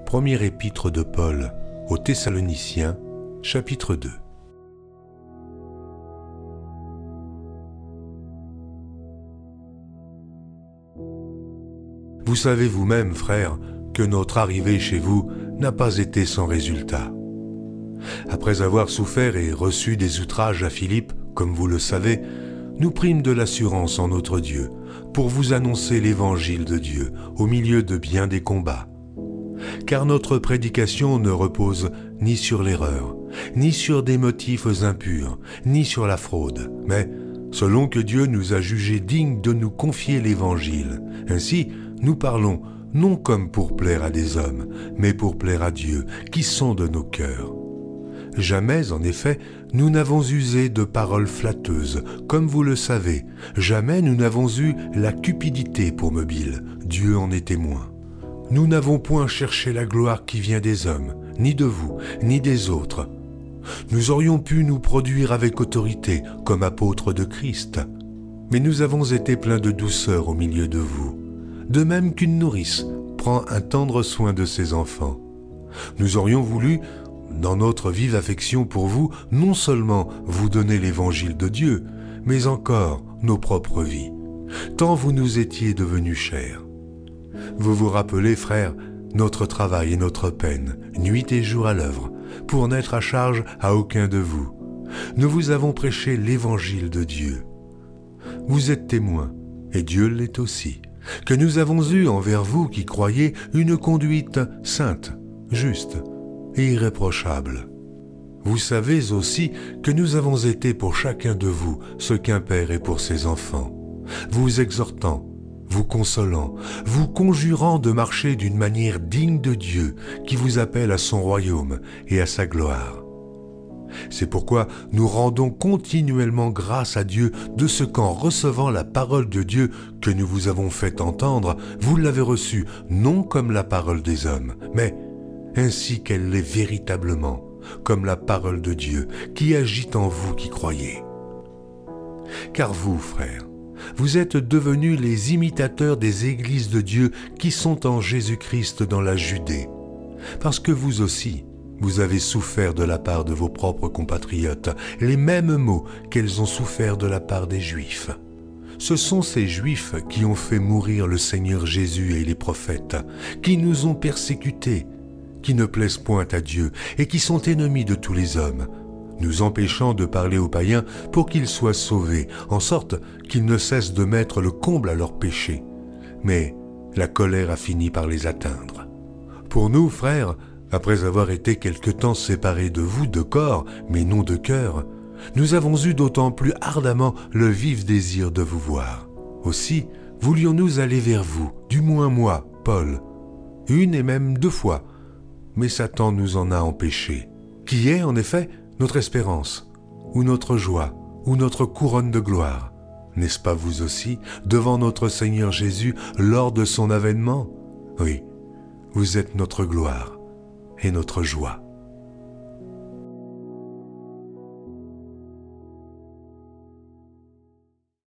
Première épître de Paul aux Thessaloniciens, chapitre 2. Vous savez vous-même, frères, que notre arrivée chez vous n'a pas été sans résultat. Après avoir souffert et reçu des outrages à Philippe, comme vous le savez, nous prîmes de l'assurance en notre Dieu pour vous annoncer l'évangile de Dieu au milieu de bien des combats. Car notre prédication ne repose ni sur l'erreur, ni sur des motifs impurs, ni sur la fraude, mais selon que Dieu nous a jugés dignes de nous confier l'évangile. Ainsi, nous parlons non comme pour plaire à des hommes, mais pour plaire à Dieu, qui sonde nos cœurs. Jamais, en effet, nous n'avons usé de paroles flatteuses, comme vous le savez. Jamais nous n'avons eu la cupidité pour mobile, Dieu en est témoin. Nous n'avons point cherché la gloire qui vient des hommes, ni de vous, ni des autres. Nous aurions pu nous produire avec autorité, comme apôtres de Christ. Mais nous avons été pleins de douceur au milieu de vous, de même qu'une nourrice prend un tendre soin de ses enfants. Nous aurions voulu, dans notre vive affection pour vous, non seulement vous donner l'évangile de Dieu, mais encore nos propres vies, tant vous nous étiez devenus chers. Vous vous rappelez, frères, notre travail et notre peine, nuit et jour à l'œuvre, pour n'être à charge à aucun de vous. Nous vous avons prêché l'évangile de Dieu. Vous êtes témoins, et Dieu l'est aussi, que nous avons eu envers vous qui croyez une conduite sainte, juste et irréprochable. Vous savez aussi que nous avons été pour chacun de vous ce qu'un père est pour ses enfants, vous exhortant, vous consolant, vous conjurant de marcher d'une manière digne de Dieu qui vous appelle à son royaume et à sa gloire. C'est pourquoi nous rendons continuellement grâce à Dieu de ce qu'en recevant la parole de Dieu que nous vous avons fait entendre, vous l'avez reçue non comme la parole des hommes, mais ainsi qu'elle l'est véritablement, comme la parole de Dieu qui agit en vous qui croyez. Car vous, frères, vous êtes devenus les imitateurs des églises de Dieu qui sont en Jésus-Christ dans la Judée, parce que vous aussi, vous avez souffert de la part de vos propres compatriotes les mêmes maux qu'elles ont souffert de la part des Juifs. Ce sont ces Juifs qui ont fait mourir le Seigneur Jésus et les prophètes, qui nous ont persécutés, qui ne plaisent point à Dieu et qui sont ennemis de tous les hommes, nous empêchant de parler aux païens pour qu'ils soient sauvés, en sorte qu'ils ne cessent de mettre le comble à leurs péchés. Mais la colère a fini par les atteindre. Pour nous, frères, après avoir été quelque temps séparés de vous de corps, mais non de cœur, nous avons eu d'autant plus ardemment le vif désir de vous voir. Aussi, voulions-nous aller vers vous, du moins moi, Paul, une et même 2 fois, mais Satan nous en a empêchés, qui est en effet notre espérance, ou notre joie, ou notre couronne de gloire. N'est-ce pas vous aussi, devant notre Seigneur Jésus, lors de son avènement? Oui, vous êtes notre gloire et notre joie.